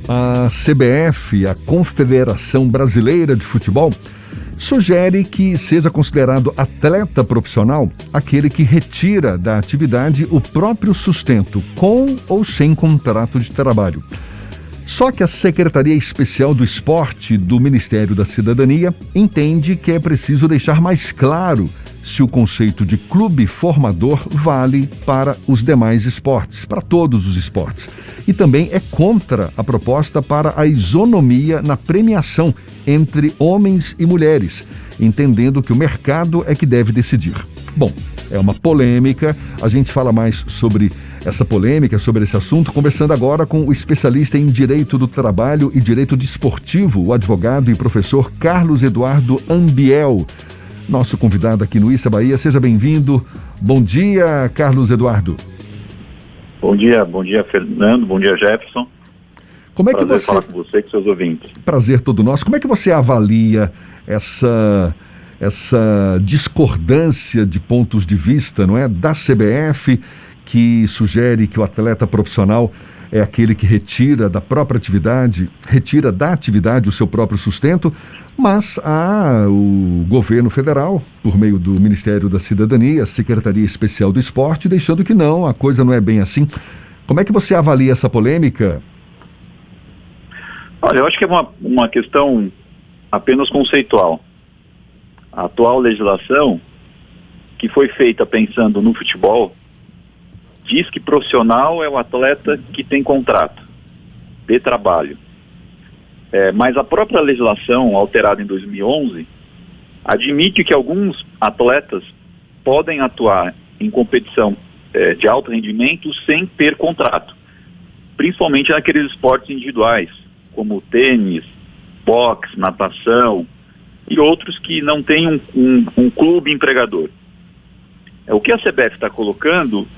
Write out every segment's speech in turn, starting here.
A CBF, a Confederação Brasileira de Futebol, sugere que seja considerado atleta profissional aquele que retira da atividade o próprio sustento, com ou sem contrato de trabalho. Só que a Secretaria Especial do Esporte do Ministério da Cidadania entende que é preciso deixar mais claro se o conceito de clube formador vale para os demais esportes, para todos os esportes. E também é contra a proposta para a isonomia na premiação entre homens e mulheres, entendendo que o mercado é que deve decidir. Bom, é uma polêmica, a gente fala mais sobre essa polêmica, sobre esse assunto, conversando agora com o especialista em Direito do Trabalho e Direito Desportivo, o advogado e professor Carlos Eduardo Ambiel, nosso convidado aqui no Issa Bahia. Seja bem-vindo. Bom dia, Carlos Eduardo. Bom dia, Fernando, bom dia, Jefferson. Como é que Prazer falar com você e com seus ouvintes. Prazer todo nosso. Como é que você avalia essa discordância de pontos de vista, não é, da CBF, que sugere que o atleta profissional é aquele que retira da atividade o seu próprio sustento, mas o governo federal, por meio do Ministério da Cidadania, Secretaria Especial do Esporte, deixando que não, a coisa não é bem assim. Como é que você avalia essa polêmica? Olha, eu acho que é uma questão apenas conceitual. A atual legislação, que foi feita pensando no futebol, diz que profissional é o atleta que tem contrato de trabalho. Mas a própria legislação, alterada em 2011, admite que alguns atletas podem atuar em competição de alto rendimento sem ter contrato, principalmente naqueles esportes individuais, como tênis, boxe, natação e outros que não têm um clube empregador. O que a CBF está colocando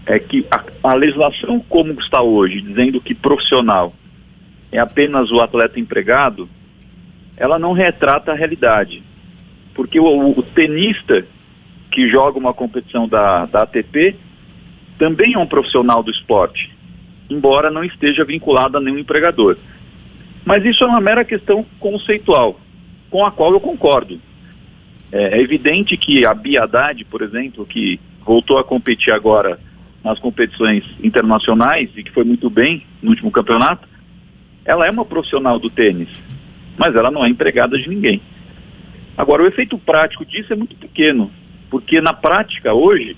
é que a legislação como está hoje, dizendo que profissional é apenas o atleta empregado, ela não retrata a realidade. Porque o tenista que joga uma competição da ATP também é um profissional do esporte, embora não esteja vinculado a nenhum empregador. Mas isso é uma mera questão conceitual, com a qual eu concordo. É evidente que a Bia Haddad, por exemplo, que voltou a competir agora nas competições internacionais e que foi muito bem no último campeonato, ela é uma profissional do tênis, mas ela não é empregada de ninguém. Agora, o efeito prático disso é muito pequeno, porque na prática hoje,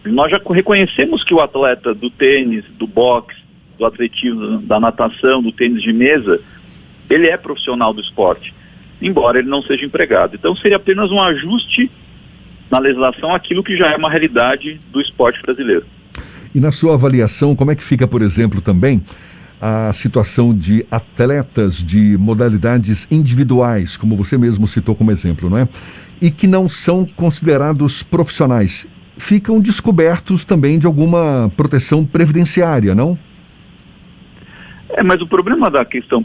nós já reconhecemos que o atleta do tênis, do boxe, do atletismo, da natação, do tênis de mesa, ele é profissional do esporte, embora ele não seja empregado. Então seria apenas um ajuste na legislação aquilo que já é uma realidade do esporte brasileiro. E na sua avaliação, como é que fica, por exemplo, também a situação de atletas de modalidades individuais, como você mesmo citou como exemplo, não é? E que não são considerados profissionais, ficam descobertos também de alguma proteção previdenciária, não? Mas o problema da questão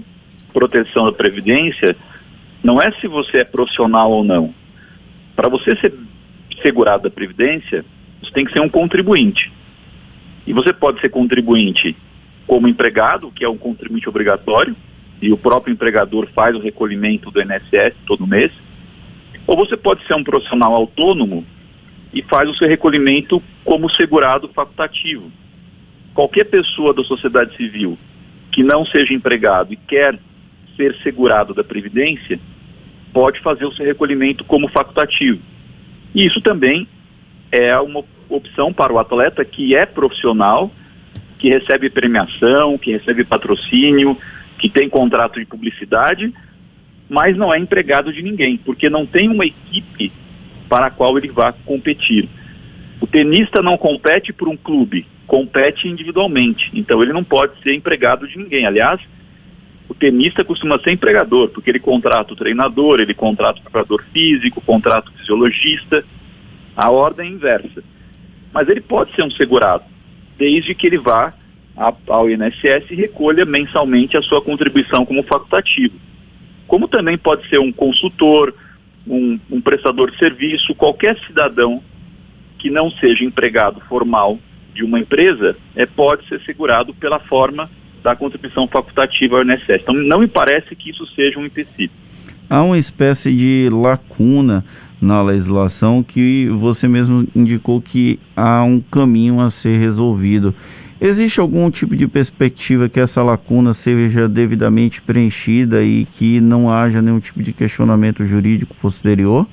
proteção da previdência não é se você é profissional ou não. Para você ser segurado da previdência, você tem que ser um contribuinte. E você pode ser contribuinte como empregado, que é um contribuinte obrigatório, e o próprio empregador faz o recolhimento do INSS todo mês, ou você pode ser um profissional autônomo e faz o seu recolhimento como segurado facultativo. Qualquer pessoa da sociedade civil que não seja empregado e quer ser segurado da Previdência, pode fazer o seu recolhimento como facultativo. E isso também é uma opção para o atleta que é profissional, que recebe premiação, que recebe patrocínio, que tem contrato de publicidade, mas não é empregado de ninguém, porque não tem uma equipe para a qual ele vá competir. O tenista não compete por um clube, compete individualmente, então ele não pode ser empregado de ninguém. Aliás, o tenista costuma ser empregador, porque ele contrata o treinador, ele contrata o preparador físico, contrata o fisiologista, a ordem é inversa. Mas ele pode ser um segurado, desde que ele vá ao INSS e recolha mensalmente a sua contribuição como facultativo. Como também pode ser um consultor, um prestador de serviço, qualquer cidadão que não seja empregado formal de uma empresa, pode ser segurado pela forma da contribuição facultativa ao INSS. Então, não me parece que isso seja um empecilho. Há uma espécie de lacuna na legislação que você mesmo indicou que há um caminho a ser resolvido. Existe algum tipo de perspectiva que essa lacuna seja devidamente preenchida e que não haja nenhum tipo de questionamento jurídico posterior?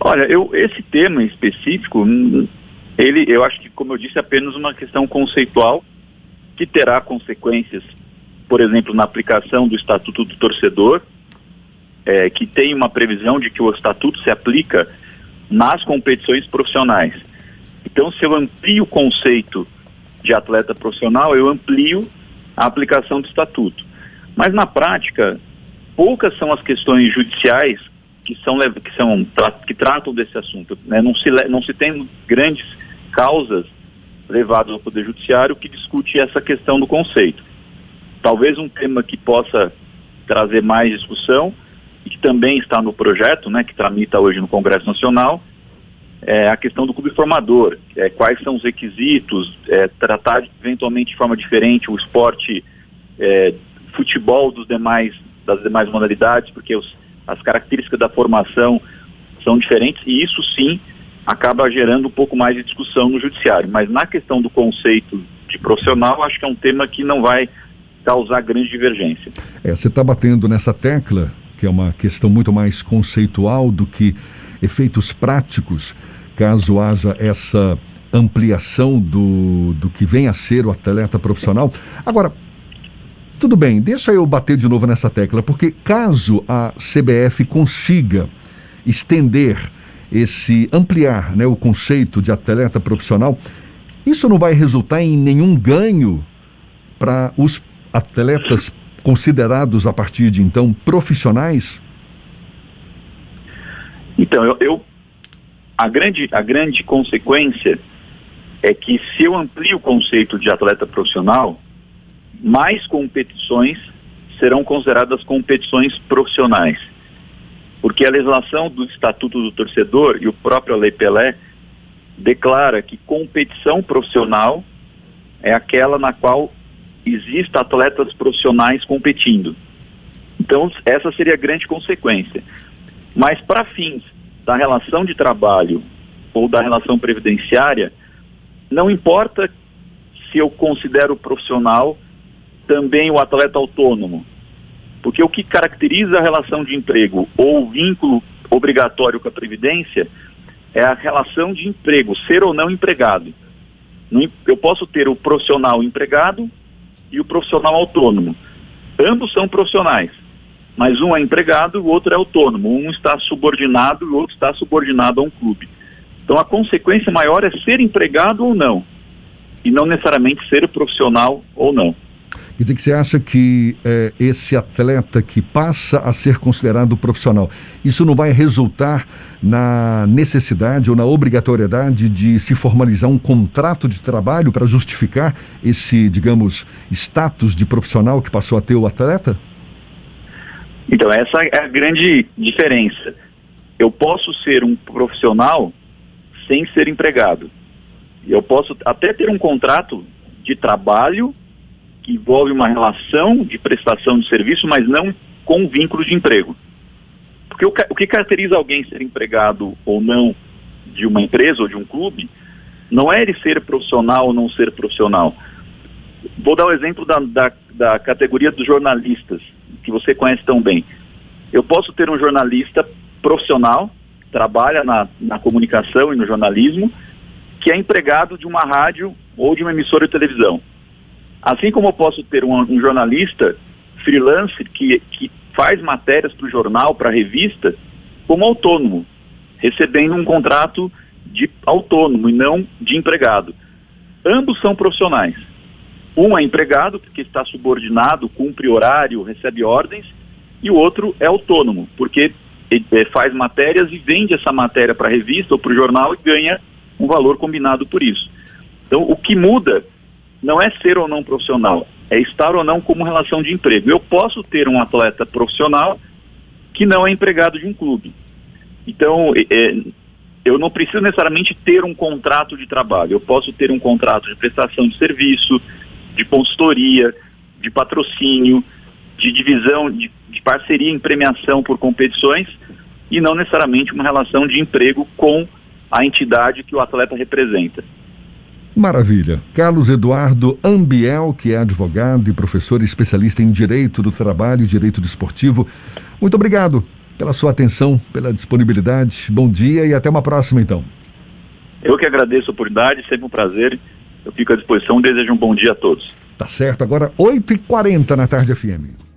Olha, esse tema em específico, eu acho que, como eu disse, é apenas uma questão conceitual que terá consequências, por exemplo, na aplicação do Estatuto do Torcedor, que tem uma previsão de que o Estatuto se aplica nas competições profissionais. Então, se eu amplio o conceito de atleta profissional, eu amplio a aplicação do Estatuto. Mas, na prática, poucas são as questões judiciais que tratam desse assunto, né? Não se tem grandes causas levadas ao Poder Judiciário que discute essa questão do conceito. Talvez um tema que possa trazer mais discussão e que também está no projeto, né, que tramita hoje no Congresso Nacional, é a questão do clube formador, quais são os requisitos, tratar eventualmente de forma diferente o esporte, futebol das demais modalidades, porque as características da formação são diferentes e isso sim acaba gerando um pouco mais de discussão no judiciário. Mas na questão do conceito de profissional, acho que é um tema que não vai causar grande divergência. Você está batendo nessa tecla, que é uma questão muito mais conceitual do que efeitos práticos, caso haja essa ampliação do que vem a ser o atleta profissional. Agora, tudo bem, deixa eu bater de novo nessa tecla, porque caso a CBF consiga ampliar, né, o conceito de atleta profissional, isso não vai resultar em nenhum ganho para os atletas considerados a partir de então profissionais? Então, a grande consequência é que se eu amplio o conceito de atleta profissional, mais competições serão consideradas competições profissionais. Porque a legislação do Estatuto do Torcedor e o próprio Lei Pelé declara que competição profissional é aquela na qual existem atletas profissionais competindo. Então, essa seria a grande consequência. Mas para fins da relação de trabalho ou da relação previdenciária, não importa se eu considero profissional também o atleta autônomo. Porque o que caracteriza a relação de emprego ou o vínculo obrigatório com a Previdência é a relação de emprego, ser ou não empregado. Eu posso ter o profissional empregado e o profissional autônomo. Ambos são profissionais, mas um é empregado e o outro é autônomo. Um está subordinado e o outro está subordinado a um clube. Então a consequência maior é ser empregado ou não, e não necessariamente ser profissional ou não. Quer dizer que você acha que esse atleta que passa a ser considerado profissional, isso não vai resultar na necessidade ou na obrigatoriedade de se formalizar um contrato de trabalho para justificar esse, digamos, status de profissional que passou a ter o atleta? Então, essa é a grande diferença. Eu posso ser um profissional sem ser empregado. Eu posso até ter um contrato de trabalho que envolve uma relação de prestação de serviço, mas não com vínculo de emprego. Porque o que caracteriza alguém ser empregado ou não de uma empresa ou de um clube, não é ele ser profissional ou não ser profissional. Vou dar o exemplo da categoria dos jornalistas, que você conhece tão bem. Eu posso ter um jornalista profissional, trabalha na comunicação e no jornalismo, que é empregado de uma rádio ou de uma emissora de televisão. Assim como eu posso ter um jornalista freelancer que faz matérias para o jornal, para a revista, como autônomo, recebendo um contrato de autônomo e não de empregado. Ambos são profissionais. Um é empregado porque está subordinado, cumpre horário, recebe ordens, e o outro é autônomo, porque ele faz matérias e vende essa matéria para a revista ou para o jornal e ganha um valor combinado por isso. Então, o que muda não é ser ou não profissional, é estar ou não como relação de emprego. Eu posso ter um atleta profissional que não é empregado de um clube. Então, eu não preciso necessariamente ter um contrato de trabalho. Eu posso ter um contrato de prestação de serviço, de consultoria, de patrocínio, de divisão, de parceria em premiação por competições, e não necessariamente uma relação de emprego com a entidade que o atleta representa. Maravilha. Carlos Eduardo Ambiel, que é advogado e professor especialista em Direito do Trabalho e Direito Desportivo. Muito obrigado pela sua atenção, pela disponibilidade. Bom dia e até uma próxima, então. Eu que agradeço a oportunidade, sempre um prazer. Eu fico à disposição, desejo um bom dia a todos. Tá certo, agora 8h40 na Tarde FM.